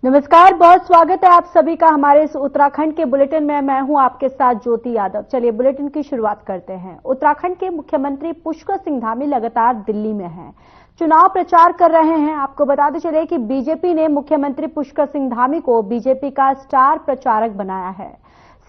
नमस्कार, बहुत स्वागत है आप सभी का हमारे इस उत्तराखंड के बुलेटिन में। मैं हूं आपके साथ ज्योति यादव। चलिए बुलेटिन की शुरुआत करते हैं। उत्तराखंड के मुख्यमंत्री पुष्कर सिंह धामी लगातार दिल्ली में हैं, चुनाव प्रचार कर रहे हैं। आपको बताते चले कि बीजेपी ने मुख्यमंत्री पुष्कर सिंह धामी को बीजेपी का स्टार प्रचारक बनाया है।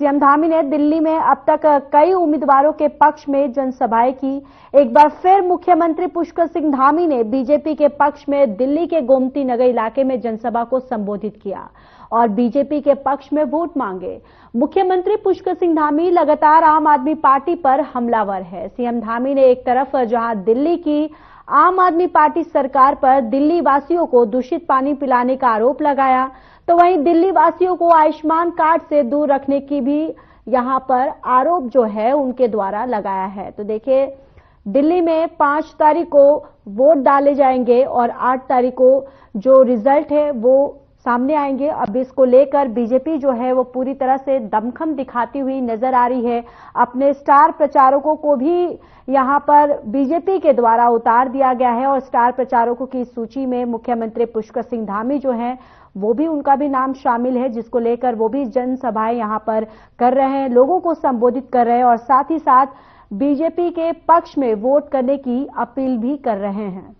सीएम धामी ने दिल्ली में अब तक कई उम्मीदवारों के पक्ष में जनसभाएं की। एक बार फिर मुख्यमंत्री पुष्कर सिंह धामी ने बीजेपी के पक्ष में दिल्ली के गोमती नगर इलाके में जनसभा को संबोधित किया और बीजेपी के पक्ष में वोट मांगे। मुख्यमंत्री पुष्कर सिंह धामी लगातार आम आदमी पार्टी पर हमलावर है। सीएम धामी ने एक तरफ जहां दिल्ली की आम आदमी पार्टी सरकार पर दिल्ली वासियों को दूषित पानी पिलाने का आरोप लगाया, तो वहीं दिल्ली वासियों को आयुष्मान कार्ड से दूर रखने की भी यहां पर आरोप जो है उनके द्वारा लगाया है। तो देखिए, दिल्ली में 5 तारीख को वोट डाले जाएंगे और 8 तारीख को जो रिजल्ट है वो सामने आएंगे। अब इसको लेकर बीजेपी जो है वो पूरी तरह से दमखम दिखाती हुई नजर आ रही है। अपने स्टार प्रचारकों को भी यहां पर बीजेपी के द्वारा उतार दिया गया है और स्टार प्रचारकों की सूची में मुख्यमंत्री पुष्कर सिंह धामी जो हैं वो भी, उनका भी नाम शामिल है, जिसको लेकर वो भी जनसभाएं यहां पर कर रहे हैं, लोगों को संबोधित कर रहे हैं और साथ ही साथ बीजेपी के पक्ष में वोट करने की अपील भी कर रहे हैं।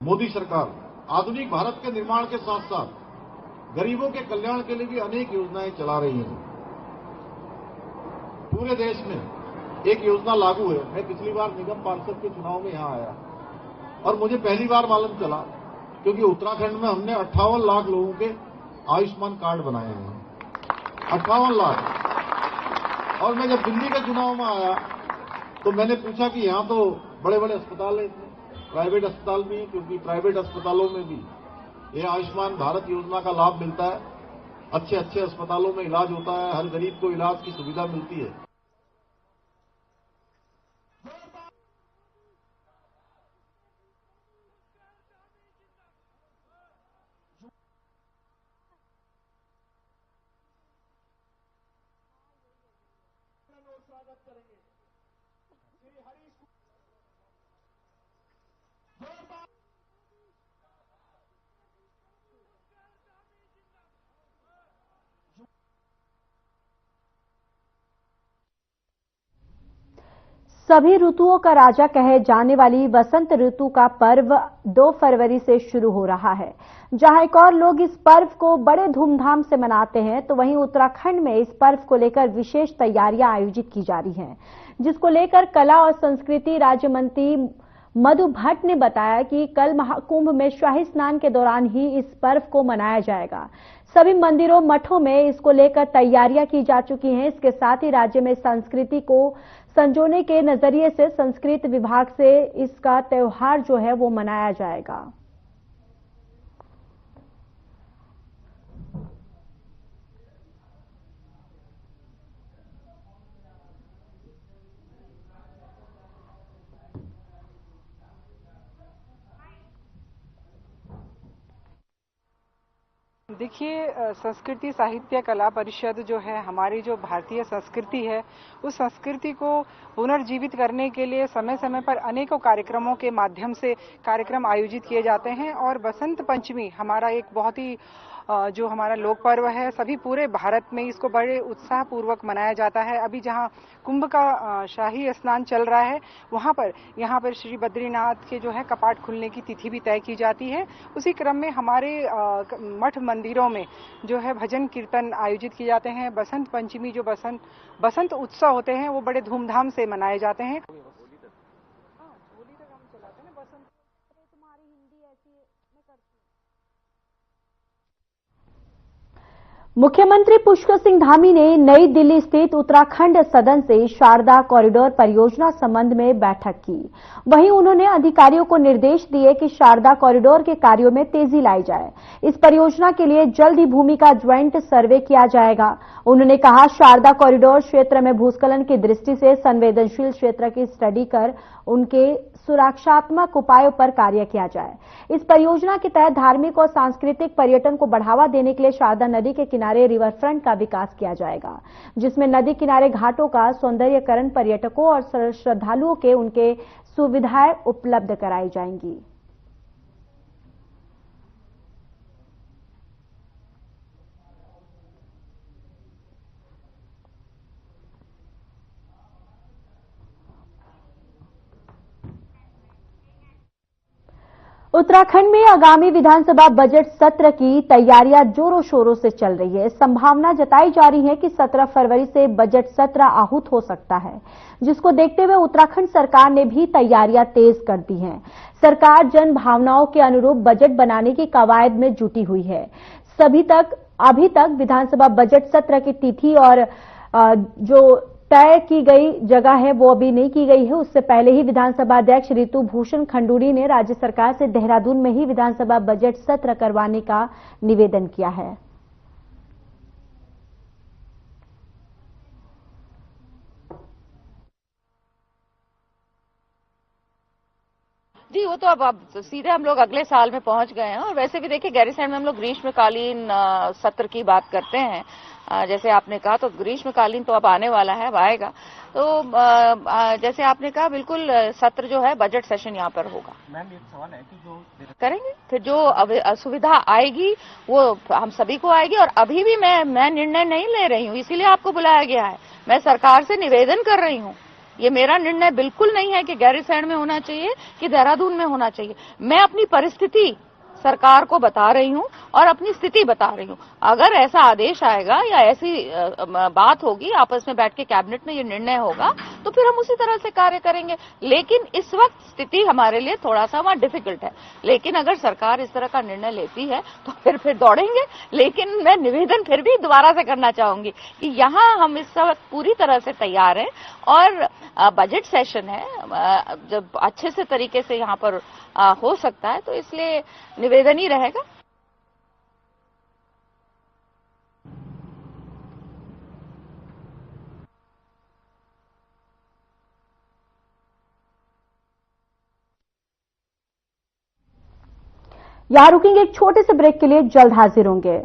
मोदी सरकार आधुनिक भारत के निर्माण के साथ साथ गरीबों के कल्याण के लिए भी अनेक योजनाएं चला रही हैं। पूरे देश में एक योजना लागू है। मैं पिछली बार निगम पार्षद के चुनाव में यहां आया और मुझे पहली बार मालूम चला, क्योंकि उत्तराखंड में हमने 58 लाख लोगों के आयुष्मान कार्ड बनाए हैं। 58 लाख। और मैं जब दिल्ली के चुनाव में आया तो मैंने पूछा कि यहां तो बड़े बड़े अस्पताल हैं, प्राइवेट अस्पताल भी हैं, क्योंकि प्राइवेट अस्पतालों में भी ये आयुष्मान भारत योजना का लाभ मिलता है। अच्छे अच्छे अस्पतालों में इलाज होता है, हर गरीब को इलाज की सुविधा मिलती है। स्वागत करेंगे श्री हरीश। सभी ऋतुओं का राजा कहे जाने वाली वसंत ऋतु का पर्व 2 फरवरी से शुरू हो रहा है। जहां एक और लोग इस पर्व को बड़े धूमधाम से मनाते हैं, तो वहीं उत्तराखंड में इस पर्व को लेकर विशेष तैयारियां आयोजित की जा रही हैं, जिसको लेकर कला और संस्कृति राज्य मंत्री मधु भट्ट ने बताया कि कल महाकुंभ में शाही स्नान के दौरान ही इस पर्व को मनाया जाएगा। सभी मंदिरों मठों में इसको लेकर तैयारियां की जा चुकी हैं। इसके साथ ही राज्य में संस्कृति को संजोने के नजरिए से संस्कृत विभाग से इसका त्योहार जो है वो मनाया जाएगा। देखिए, संस्कृति साहित्य कला परिषद जो है, हमारी जो भारतीय संस्कृति है, उस संस्कृति को पुनर्जीवित करने के लिए समय समय पर अनेकों कार्यक्रमों के माध्यम से कार्यक्रम आयोजित किए जाते हैं। और बसंत पंचमी हमारा एक बहुत ही जो हमारा लोक पर्व है, सभी पूरे भारत में इसको बड़े उत्साह पूर्वक मनाया जाता है। अभी जहां कुंभ का शाही स्नान चल रहा है, यहाँ पर श्री बद्रीनाथ के जो है कपाट खुलने की तिथि भी तय की जाती है। उसी क्रम में हमारे मठ मंदिरों में जो है भजन कीर्तन आयोजित किए जाते हैं। बसंत पंचमी जो बसंत उत्सव होते हैं वो बड़े धूमधाम से मनाए जाते हैं। मुख्यमंत्री पुष्कर सिंह धामी ने नई दिल्ली स्थित उत्तराखंड सदन से शारदा कॉरिडोर परियोजना संबंध में बैठक की। वहीं उन्होंने अधिकारियों को निर्देश दिए कि शारदा कॉरिडोर के कार्यों में तेजी लाई जाए। इस परियोजना के लिए जल्द ही भूमि का ज्वाइंट सर्वे किया जाएगा। उन्होंने कहा, शारदा कॉरिडोर क्षेत्र में भूस्खलन की दृष्टि से संवेदनशील क्षेत्र की स्टडी कर उनके सुरक्षात्मक उपायों पर कार्य किया जाए। इस परियोजना के तहत धार्मिक और सांस्कृतिक पर्यटन को बढ़ावा देने के लिए शारदा नदी के किनारे रिवर फ्रंट का विकास किया जाएगा, जिसमें नदी किनारे घाटों का सौंदर्यीकरण, पर्यटकों और श्रद्धालुओं के उनके सुविधाएं उपलब्ध कराई जाएंगी। उत्तराखंड में आगामी विधानसभा बजट सत्र की तैयारियां जोरों शोरों से चल रही है। संभावना जताई जा रही है कि 17 फरवरी से बजट सत्र आहूत हो सकता है, जिसको देखते हुए उत्तराखंड सरकार ने भी तैयारियां तेज कर दी हैं। सरकार जन भावनाओं के अनुरूप बजट बनाने की कवायद में जुटी हुई है। अभी तक विधानसभा बजट सत्र की तिथि और जो तय की गई जगह है वो अभी नहीं की गई है। उससे पहले ही विधानसभा अध्यक्ष ऋतु भूषण खंडूरी ने राज्य सरकार से देहरादून में ही विधानसभा बजट सत्र करवाने का निवेदन किया है। जी, वो तो अब सीधे हम लोग अगले साल में पहुंच गए हैं। और वैसे भी देखिए, गैरीसैंण में हम लोग ग्रीष्मकालीन सत्र की बात करते हैं। जैसे आपने कहा, तो ग्रीष्मकालीन तो अब आने वाला है, अब आएगा। तो जैसे आपने कहा, बिल्कुल सत्र जो है बजट सेशन यहाँ पर होगा। मैम, एक सवाल है कि जो करेंगे, फिर जो असुविधा आएगी वो हम सभी को आएगी। और अभी भी मैं निर्णय नहीं ले रही हूँ, इसीलिए आपको बुलाया गया है। मैं सरकार से निवेदन कर रही हूँ। ये मेरा निर्णय बिल्कुल नहीं है कि गैरीसैंण में होना चाहिए कि देहरादून में होना चाहिए। मैं अपनी परिस्थिति सरकार को बता रही हूं और अपनी स्थिति बता रही हूं। अगर ऐसा आदेश आएगा या ऐसी बात होगी, आपस में बैठ के कैबिनेट में ये निर्णय होगा, तो फिर हम उसी तरह से कार्य करेंगे। लेकिन इस वक्त स्थिति हमारे लिए थोड़ा सा वहां डिफिकल्ट है। लेकिन अगर सरकार इस तरह का निर्णय लेती है तो फिर दौड़ेंगे। लेकिन मैं निवेदन फिर भी दोबारा से करना चाहूंगी कि यहाँ हम इस वक्त पूरी तरह से तैयार हैं और बजट सेशन है, जब अच्छे से तरीके से यहाँ पर हो सकता है, तो इसलिए निवेदन ही रहेगा। यहां रुकेंगे एक छोटे से ब्रेक के लिए, जल्द हाजिर होंगे।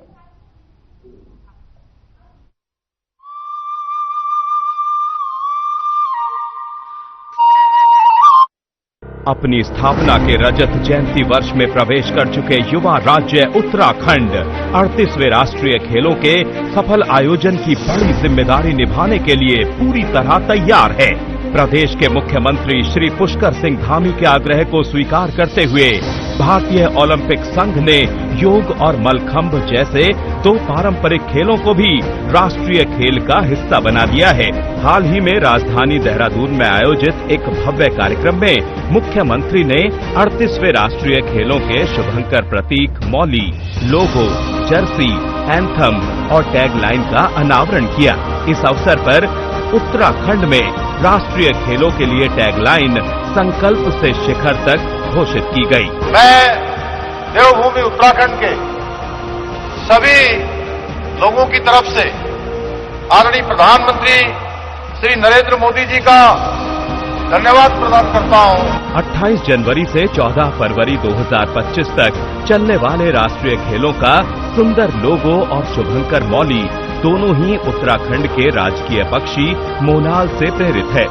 अपनी स्थापना के रजत जयंती वर्ष में प्रवेश कर चुके युवा राज्य उत्तराखंड 38वें राष्ट्रीय खेलों के सफल आयोजन की बड़ी जिम्मेदारी निभाने के लिए पूरी तरह तैयार है। प्रदेश के मुख्यमंत्री श्री पुष्कर सिंह धामी के आग्रह को स्वीकार करते हुए भारतीय ओलंपिक संघ ने योग और मलखंभ जैसे 2 पारंपरिक खेलों को भी राष्ट्रीय खेल का हिस्सा बना दिया है। हाल ही में राजधानी देहरादून में आयोजित एक भव्य कार्यक्रम में मुख्यमंत्री ने 38वें राष्ट्रीय खेलों के शुभंकर प्रतीक, मौली, लोगो, जर्सी, एंथम और टैगलाइन का अनावरण किया। इस अवसर पर उत्तराखंड में राष्ट्रीय खेलों के लिए टैगलाइन संकल्प से शिखर तक घोषित की गई। मैं देवभूमि उत्तराखंड के सभी लोगों की तरफ से आदरणीय प्रधानमंत्री श्री नरेंद्र मोदी जी का धन्यवाद प्रदान करता हूं। 28 जनवरी से 14 फरवरी 2025 तक चलने वाले राष्ट्रीय खेलों का सुंदर लोगो और शुभंकर मौली दोनों ही उत्तराखंड के राजकीय पक्षी मोनाल से प्रेरित है,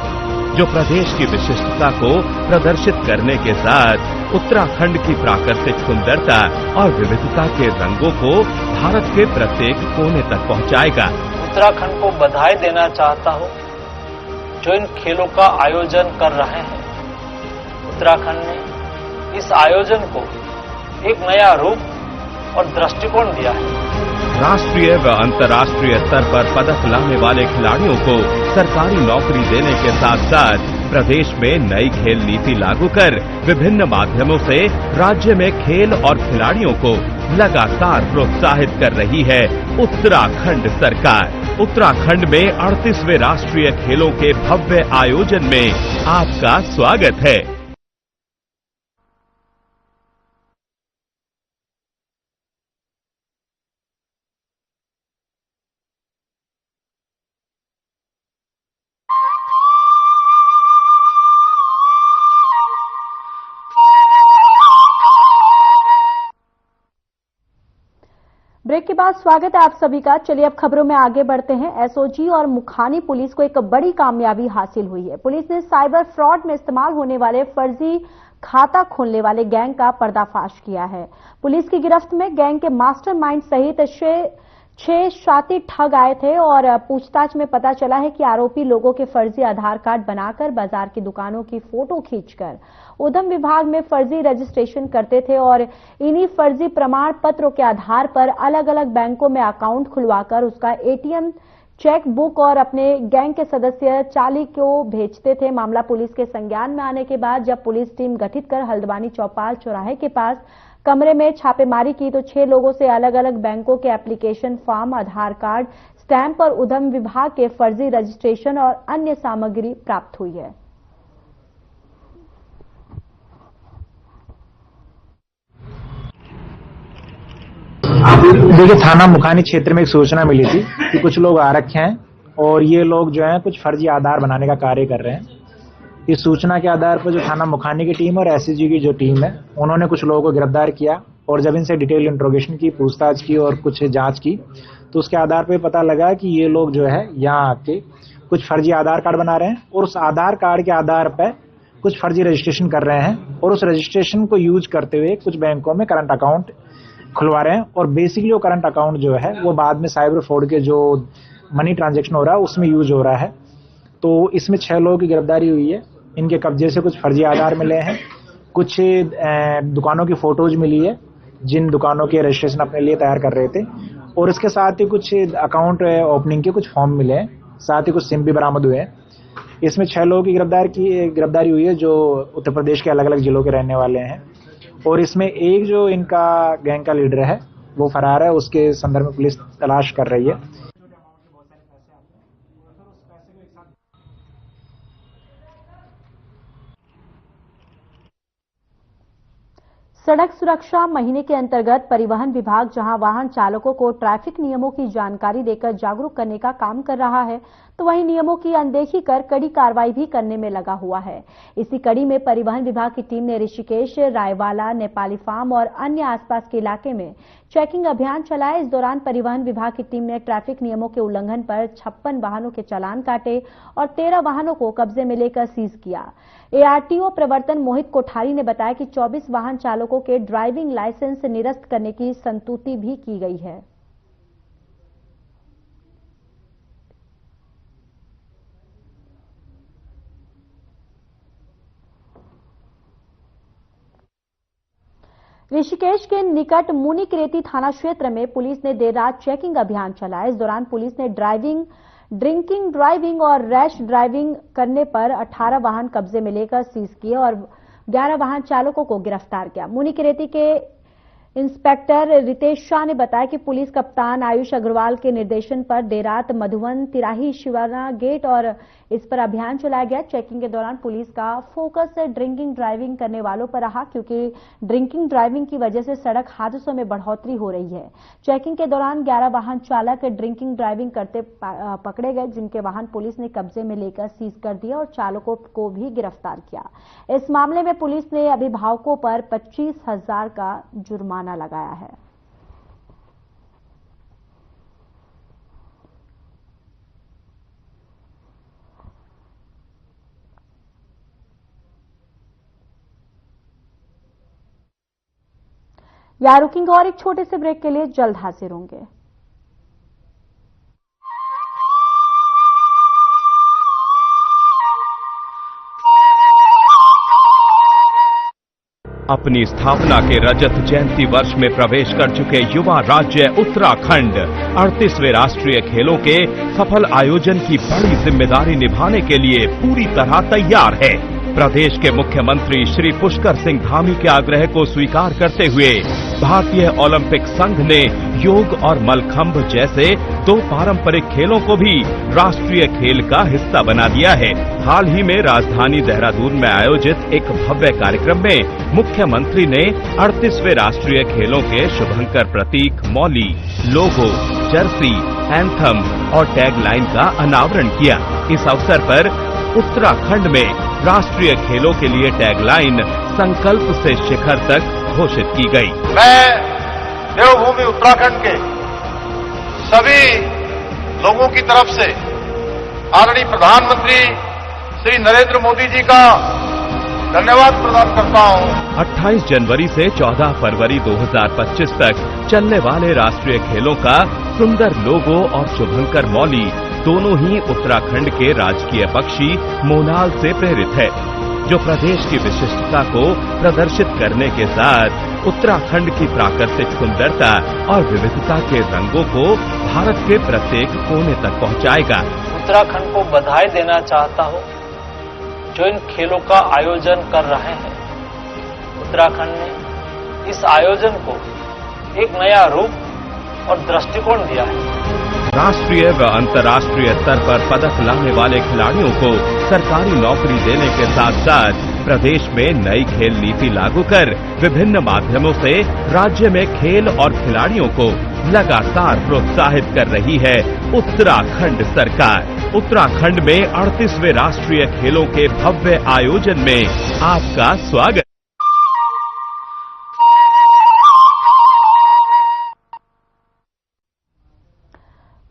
जो प्रदेश की विशिष्टता को प्रदर्शित करने के साथ उत्तराखंड की प्राकृतिक सुंदरता और विविधता के रंगों को भारत के प्रत्येक कोने तक पहुंचाएगा। उत्तराखंड को बधाई देना चाहता हूं जो इन खेलों का आयोजन कर रहे हैं। उत्तराखंड ने इस आयोजन को एक नया रूप और दृष्टिकोण दिया है। राष्ट्रीय व अंतर्राष्ट्रीय स्तर पर पदक लाने वाले खिलाड़ियों को सरकारी नौकरी देने के साथ साथ प्रदेश में नई खेल नीति लागू कर विभिन्न माध्यमों से राज्य में खेल और खिलाड़ियों को लगातार प्रोत्साहित कर रही है उत्तराखंड सरकार। उत्तराखंड में 38वें राष्ट्रीय खेलों के भव्य आयोजन में आपका स्वागत है। ब्रेक के बाद स्वागत है आप सभी का। चलिए अब खबरों में आगे बढ़ते हैं। एसओजी और मुखानी पुलिस को एक बड़ी कामयाबी हासिल हुई है। पुलिस ने साइबर फ्रॉड में इस्तेमाल होने वाले फर्जी खाता खोलने वाले गैंग का पर्दाफाश किया है। पुलिस की गिरफ्त में गैंग के मास्टरमाइंड सहित 6 शातिर ठग आए थे और पूछताछ में पता चला है कि आरोपी लोगों के फर्जी आधार कार्ड बनाकर बाजार की दुकानों की फोटो खींचकर उद्यम विभाग में फर्जी रजिस्ट्रेशन करते थे और इन्हीं फर्जी प्रमाण पत्रों के आधार पर अलग अलग बैंकों में अकाउंट खुलवाकर उसका एटीएम, चेक बुक और अपने गैंग के सदस्य चाली को भेजते थे। मामला पुलिस के संज्ञान में आने के बाद जब पुलिस टीम गठित कर हल्द्वानी चौपाल चौराहे के पास कमरे में छापेमारी की तो 6 लोगों से अलग अलग बैंकों के एप्लीकेशन फॉर्म, आधार कार्ड, स्टैंप और उद्यम विभाग के फर्जी रजिस्ट्रेशन और अन्य सामग्री प्राप्त हुई है। देखिए, थाना मुखानी क्षेत्र में एक सूचना मिली थी कि कुछ लोग आ रखे हैं और ये लोग जो है कुछ फर्जी आधार बनाने का कार्य कर रहे हैं। इस सूचना के आधार पर जो थाना मुखानी की टीम और एसएसजी की जो टीम है उन्होंने कुछ लोगों को गिरफ्तार किया और जब इनसे डिटेल इंट्रोगेशन की, पूछताछ की और कुछ जांच की तो उसके आधार पर पता लगा कि ये लोग जो है यहाँ आके कुछ फर्जी आधार कार्ड बना रहे हैं और उस आधार कार्ड के आधार पर कुछ फर्जी रजिस्ट्रेशन कर रहे हैं और उस रजिस्ट्रेशन को यूज करते हुए कुछ बैंकों में करंट अकाउंट खुलवा रहे हैं और बेसिकली वो करंट अकाउंट जो है वो बाद में साइबर फ्रॉड के जो मनी ट्रांजैक्शन हो रहा है उसमें यूज हो रहा है। तो इसमें 6 लोगों की गिरफ्तारी हुई है। इनके कब्जे से कुछ फर्जी आधार मिले हैं, कुछ दुकानों की फोटोज मिली है जिन दुकानों के रजिस्ट्रेशन अपने लिए तैयार कर रहे थे और इसके साथ ही कुछ अकाउंट ओपनिंग के कुछ फॉर्म मिले हैं, साथ ही कुछ सिम भी बरामद हुए हैं। इसमें 6 लोगों की गिरफ्तारी हुई है जो उत्तर प्रदेश के अलग अलग जिलों के रहने वाले हैं और इसमें एक जो इनका गैंग का लीडर है वो फरार है। उसके संदर्भ में पुलिस तलाश कर रही है। सड़क सुरक्षा महीने के अंतर्गत परिवहन विभाग जहां वाहन चालकों को ट्रैफिक नियमों की जानकारी देकर जागरूक करने का काम कर रहा है तो वहीं नियमों की अनदेखी कर कड़ी कार्रवाई भी करने में लगा हुआ है। इसी कड़ी में परिवहन विभाग की टीम ने ऋषिकेश, रायवाला, नेपाली फार्म और अन्य आसपास के इलाके में चेकिंग अभियान चलाया। इस दौरान परिवहन विभाग की टीम ने ट्रैफिक नियमों के उल्लंघन पर 56 वाहनों के चालान काटे और 13 वाहनों को कब्जे में लेकर सीज किया। एआरटीओ प्रवर्तन मोहित कोठारी ने बताया कि 24 वाहन चालकों के ड्राइविंग लाइसेंस निरस्त करने की संतुति भी की गई है। ऋषिकेश के निकट मुनिक्रेती थाना क्षेत्र में पुलिस ने देर रात चेकिंग अभियान चलाया। इस दौरान पुलिस ने ड्रिंकिंग ड्राइविंग और रैश ड्राइविंग करने पर 18 वाहन कब्जे में लेकर सीज किए और 11 वाहन चालकों को गिरफ्तार किया। मुनिक्रेती के इंस्पेक्टर रितेश शाह ने बताया कि पुलिस कप्तान आयुष अग्रवाल के निर्देशन पर देर रात मधुवन, तिराही, शिवाना गेट और इस पर अभियान चलाया गया। चेकिंग के दौरान पुलिस का फोकस ड्रिंकिंग ड्राइविंग करने वालों पर रहा क्योंकि ड्रिंकिंग ड्राइविंग की वजह से सड़क हादसों में बढ़ोतरी हो रही है। चेकिंग के दौरान 11 वाहन चालक ड्रिंकिंग ड्राइविंग करते पकड़े गए जिनके वाहन पुलिस ने कब्जे में लेकर सीज कर दिया और चालकों को भी गिरफ्तार किया। इस मामले में पुलिस ने अभिभावकों पर 25,000 का जुर्माना लगाया है। यहाँ रुकेंगे और एक छोटे से ब्रेक के लिए जल्द हाजिर होंगे। अपनी स्थापना के रजत जयंती वर्ष में प्रवेश कर चुके युवा राज्य उत्तराखंड 38वें राष्ट्रीय खेलों के सफल आयोजन की बड़ी जिम्मेदारी निभाने के लिए पूरी तरह तैयार है। प्रदेश के मुख्यमंत्री श्री पुष्कर सिंह धामी के आग्रह को स्वीकार करते हुए भारतीय ओलंपिक संघ ने योग और मलखंभ जैसे 2 पारंपरिक खेलों को भी राष्ट्रीय खेल का हिस्सा बना दिया है। हाल ही में राजधानी देहरादून में आयोजित एक भव्य कार्यक्रम में मुख्यमंत्री ने 38वें राष्ट्रीय खेलों के शुभंकर प्रतीक, मौली, लोगो, जर्सी, एंथम और टैगलाइन का अनावरण किया। इस अवसर पर उत्तराखंड में राष्ट्रीय खेलों के लिए टैगलाइन संकल्प से शिखर तक घोषित की गई। मैं देवभूमि उत्तराखंड के सभी लोगों की तरफ से आदरणीय प्रधानमंत्री श्री नरेंद्र मोदी जी का धन्यवाद प्रदान करता हूं। 28 जनवरी से 14 फरवरी 2025 तक चलने वाले राष्ट्रीय खेलों का सुंदर लोगो और शुभंकर मौली दोनों ही उत्तराखंड के राजकीय पक्षी मोनाल से प्रेरित है, जो प्रदेश की विशिष्टता को प्रदर्शित करने के साथ उत्तराखंड की प्राकृतिक सुंदरता और विविधता के रंगों को भारत के प्रत्येक कोने तक पहुंचाएगा। उत्तराखंड को बधाई देना चाहता हूं, जो इन खेलों का आयोजन कर रहे हैं। उत्तराखंड ने इस आयोजन को एक नया रूप और दृष्टिकोण दिया है। राष्ट्रीय व अंतर्राष्ट्रीय स्तर पर पदक लाने वाले खिलाड़ियों को सरकारी नौकरी देने के साथ साथ प्रदेश में नई खेल नीति लागू कर विभिन्न माध्यमों से राज्य में खेल और खिलाड़ियों को लगातार प्रोत्साहित कर रही है उत्तराखंड सरकार। उत्तराखंड में 38वें राष्ट्रीय खेलों के भव्य आयोजन में आपका स्वागत।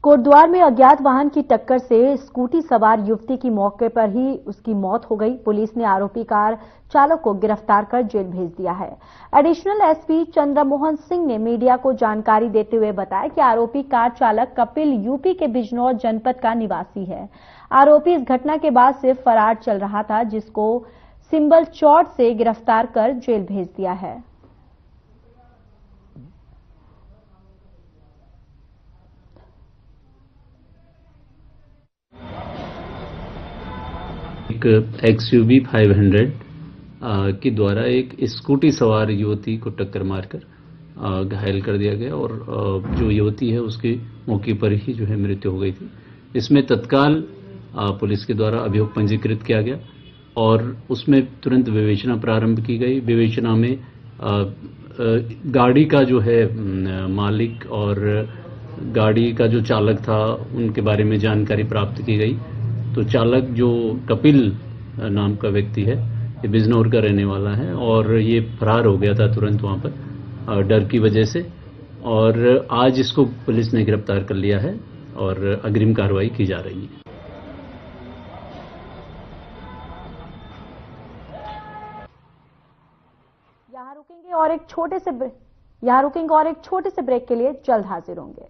कोटद्वार में अज्ञात वाहन की टक्कर से स्कूटी सवार युवती की मौके पर ही उसकी मौत हो गई। पुलिस ने आरोपी कार चालक को गिरफ्तार कर जेल भेज दिया है। एडिशनल एसपी चंद्रमोहन सिंह ने मीडिया को जानकारी देते हुए बताया कि आरोपी कार चालक कपिल यूपी के बिजनौर जनपद का निवासी है। आरोपी इस घटना के बाद से फरार चल रहा था, जिसको सिंबल चौड़ से गिरफ्तार कर जेल भेज दिया है। एक XUV 500 के द्वारा एक स्कूटी सवार युवती को टक्कर मारकर घायल कर दिया गया और जो युवती है उसके मौके पर ही जो है मृत्यु हो गई थी। इसमें तत्काल पुलिस के द्वारा अभियोग पंजीकृत किया गया और उसमें तुरंत विवेचना प्रारंभ की गई। विवेचना में गाड़ी का जो है मालिक और गाड़ी का जो चालक था उनके बारे में जानकारी प्राप्त की गई। तो चालक जो कपिल नाम का व्यक्ति है, ये बिजनौर का रहने वाला है और ये फरार हो गया था तुरंत वहां पर डर की वजह से, और आज इसको पुलिस ने गिरफ्तार कर लिया है और अग्रिम कार्रवाई की जा रही है। यहाँ रुकेंगे और एक छोटे से ब्रेक के लिए जल्द हाजिर होंगे।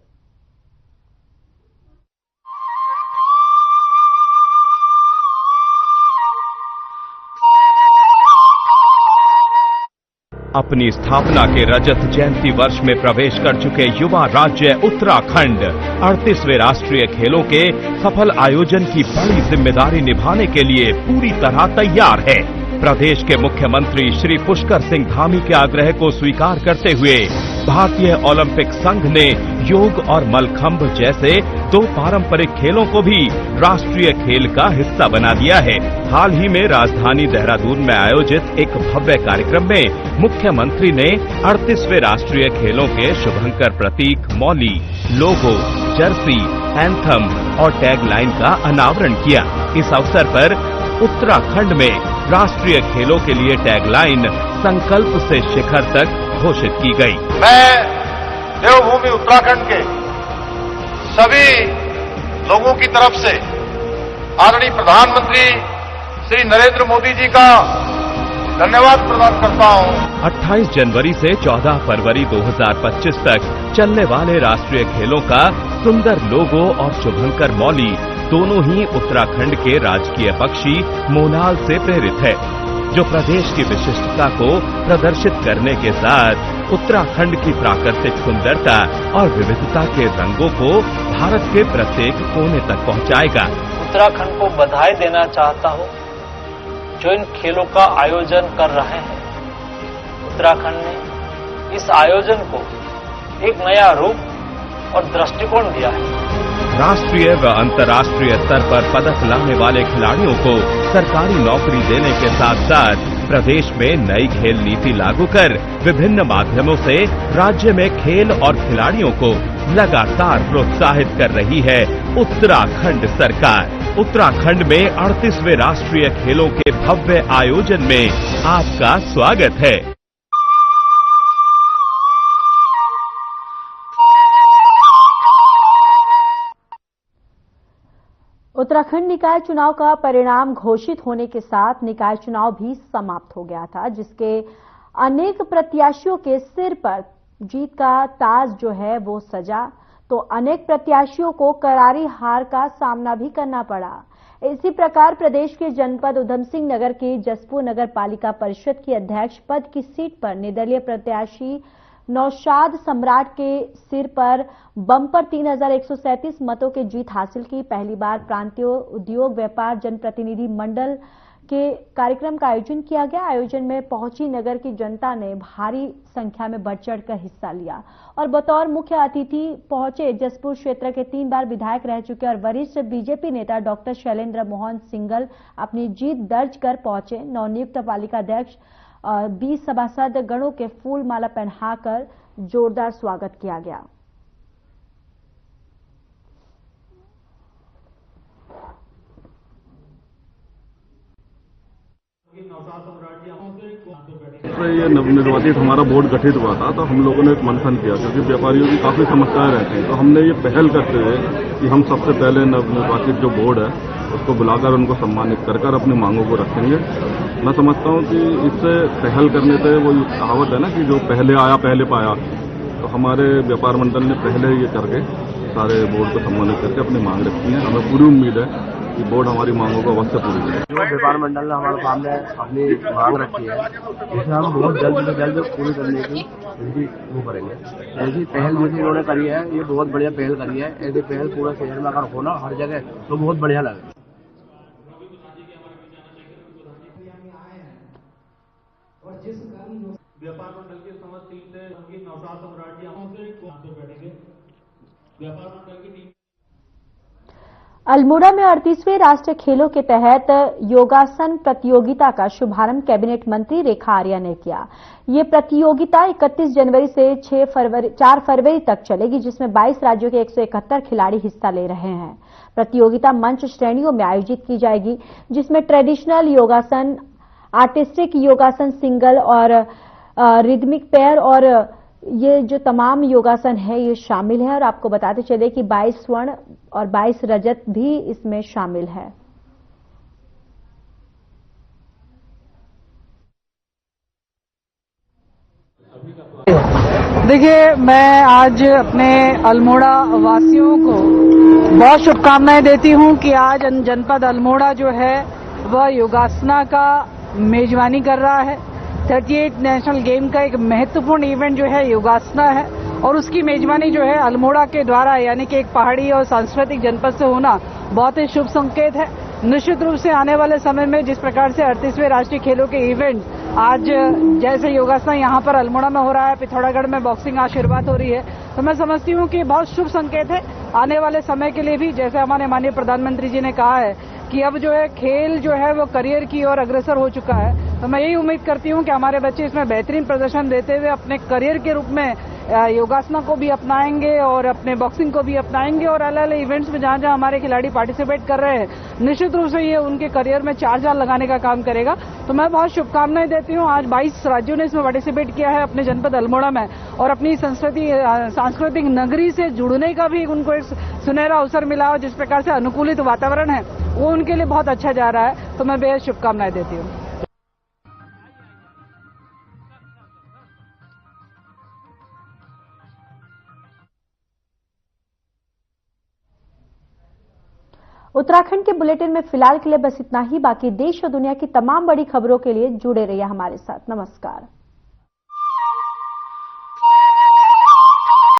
अपनी स्थापना के रजत जयंती वर्ष में प्रवेश कर चुके युवा राज्य उत्तराखंड 38वें राष्ट्रीय खेलों के सफल आयोजन की बड़ी जिम्मेदारी निभाने के लिए पूरी तरह तैयार है। प्रदेश के मुख्यमंत्री श्री पुष्कर सिंह धामी के आग्रह को स्वीकार करते हुए भारतीय ओलंपिक संघ ने योग और मलखंभ जैसे 2 पारंपरिक खेलों को भी राष्ट्रीय खेल का हिस्सा बना दिया है। हाल ही में राजधानी देहरादून में आयोजित एक भव्य कार्यक्रम में मुख्यमंत्री ने 38वें राष्ट्रीय खेलों के शुभंकर प्रतीक, मौली, लोगो, जर्सी, एंथम और टैगलाइन का अनावरण किया। इस अवसर पर उत्तराखंड में राष्ट्रीय खेलों के लिए टैगलाइन संकल्प से शिखर तक घोषित की गई। मैं देवभूमि उत्तराखंड के सभी लोगों की तरफ से आदरणीय प्रधानमंत्री श्री नरेंद्र मोदी जी का धन्यवाद प्रदान करता हूं। 28 जनवरी से 14 फरवरी 2025 तक चलने वाले राष्ट्रीय खेलों का सुंदर लोगो और शुभंकर मौली दोनों ही उत्तराखंड के राजकीय पक्षी मोनाल से प्रेरित है, जो प्रदेश की विशिष्टता को प्रदर्शित करने के साथ उत्तराखंड की प्राकृतिक सुंदरता और विविधता के रंगों को भारत के प्रत्येक कोने तक पहुंचाएगा। उत्तराखंड को बधाई देना चाहता हूं, जो इन खेलों का आयोजन कर रहे हैं। उत्तराखंड ने इस आयोजन को एक नया रूप और दृष्टिकोण दिया है। राष्ट्रीय व अंतर्राष्ट्रीय स्तर पर पदक लाने वाले खिलाड़ियों को सरकारी नौकरी देने के साथ साथ प्रदेश में नई खेल नीति लागू कर विभिन्न माध्यमों से राज्य में खेल और खिलाड़ियों को लगातार प्रोत्साहित कर रही है उत्तराखंड सरकार। उत्तराखंड में 38वें राष्ट्रीय खेलों के भव्य आयोजन में आपका स्वागत है। उत्तराखंड निकाय चुनाव का परिणाम घोषित होने के साथ निकाय चुनाव भी समाप्त हो गया था, जिसके अनेक प्रत्याशियों के सिर पर जीत का ताज जो है वो सजा, तो अनेक प्रत्याशियों को करारी हार का सामना भी करना पड़ा। इसी प्रकार प्रदेश के जनपद उधम सिंह नगर की जसपुर नगर पालिका परिषद की अध्यक्ष पद की सीट पर निर्दलीय प्रत्याशी नौशाद सम्राट के सिर पर बम्पर 3137 मतों की जीत हासिल की। पहली बार प्रांतीय उद्योग व्यापार जनप्रतिनिधि मंडल के कार्यक्रम का आयोजन किया गया। आयोजन में पहुंची नगर की जनता ने भारी संख्या में बढ़ चढ़कर हिस्सा लिया और बतौर मुख्य अतिथि पहुंचे जसपुर क्षेत्र के 3 बार विधायक रह चुके और वरिष्ठ बीजेपी नेता डॉक्टर शैलेंद्र मोहन सिंगल अपनी जीत दर्ज कर पहुंचे। नवनियुक्त पालिका अध्यक्ष 20 सभासद गणों के फूल माला पहनाकर जोरदार स्वागत किया गया। ये नवनिर्वाचित हमारा बोर्ड गठित हुआ था तो हम लोगों ने एक मंथन किया, क्योंकि व्यापारियों की काफी समस्याएं रहती हैं, तो हमने ये पहल करते हुए कि हम सबसे पहले नवनिर्वाचित जो बोर्ड है उसको बुलाकर उनको सम्मानित कर अपनी मांगों को रखेंगे। मैं समझता हूँ कि इससे पहल करने से वो कहावत है ना कि जो पहले आया पहले पाया, तो हमारे व्यापार मंडल ने पहले ये करके सारे बोर्ड को सम्मानित करके अपनी मांग रखी है। हमें पूरी उम्मीद है कि बोर्ड हमारी मांगों को अवश्य पूरी करेगा। जो व्यापार मंडल ने हमारे सामने अपनी मांग रखी है, जिसे हम बहुत जल्द से जल्द पूरी करने की वो करेंगे। ऐसी पहल जैसी इन्होंने करी है, ये बहुत बढ़िया पहल करी है। ऐसी पहल पूरे शहर में अगर हो ना हर जगह तो बहुत बढ़िया लगे। व्यापार मंडल की समझ टीम से नौशाद सम्राट जी बैठेंगे। व्यापार मंडल की टीम अल्मोड़ा में 38वें राष्ट्रीय खेलों के तहत योगासन प्रतियोगिता का शुभारंभ कैबिनेट मंत्री रेखा आर्या ने किया। ये प्रतियोगिता 31 जनवरी से 4 फरवरी तक चलेगी, जिसमें 22 राज्यों के 171 खिलाड़ी हिस्सा ले रहे हैं। प्रतियोगिता मंच श्रेणियों में आयोजित की जाएगी, जिसमें ट्रेडिशनल योगासन, आर्टिस्टिक योगासन, सिंगल और रिदमिक पेयर और ये जो तमाम योगासन है ये शामिल है। और आपको बताते चले कि 22 स्वर्ण और 22 रजत भी इसमें शामिल है। देखिए, मैं आज अपने अल्मोड़ा वासियों को बहुत शुभकामनाएं देती हूं कि आज जनपद अल्मोड़ा जो है वह योगासना का मेजबानी कर रहा है। 38 नेशनल गेम का एक महत्वपूर्ण इवेंट जो है योगासना है और उसकी मेजबानी जो है अल्मोड़ा के द्वारा, यानी कि एक पहाड़ी और सांस्कृतिक जनपद से होना बहुत ही शुभ संकेत है। निश्चित रूप से आने वाले समय में जिस प्रकार से 38वें राष्ट्रीय खेलों के इवेंट आज जैसे योगासना यहाँ पर अल्मोड़ा में हो रहा है, पिथौरागढ़ में बॉक्सिंग आज शुरुआत हो रही है, तो मैं समझती हूँ कि बहुत शुभ संकेत है आने वाले समय के लिए भी। जैसे हमारे माननीय प्रधानमंत्री जी ने कहा है कि अब जो है खेल जो है वो करियर की ओर अग्रसर हो चुका है, तो मैं यही उम्मीद करती हूँ कि हमारे बच्चे इसमें बेहतरीन प्रदर्शन देते हुए अपने करियर के रूप में योगासना को भी अपनाएंगे और अपने बॉक्सिंग को भी अपनाएंगे और अलग अलग इवेंट्स में जहां जहां हमारे खिलाड़ी पार्टिसिपेट कर रहे हैं, निश्चित रूप से ये उनके करियर में 4 चांद लगाने का काम करेगा। तो मैं बहुत शुभकामनाएं देती हूँ। आज 22 राज्यों ने इसमें पार्टिसिपेट किया है अपने जनपद अल्मोड़ा में और अपनी सांस्कृतिक नगरी से जुड़ने का भी उनको एक सुनहरा अवसर मिला और जिस प्रकार से अनुकूलित वातावरण है वो उनके लिए बहुत अच्छा जा रहा है। तो मैं बेहद शुभकामनाएं देती हूँ। उत्तराखंड के बुलेटिन में फिलहाल के लिए बस इतना ही। बाकी देश और दुनिया की तमाम बड़ी खबरों के लिए जुड़े रहिए हमारे साथ। नमस्कार।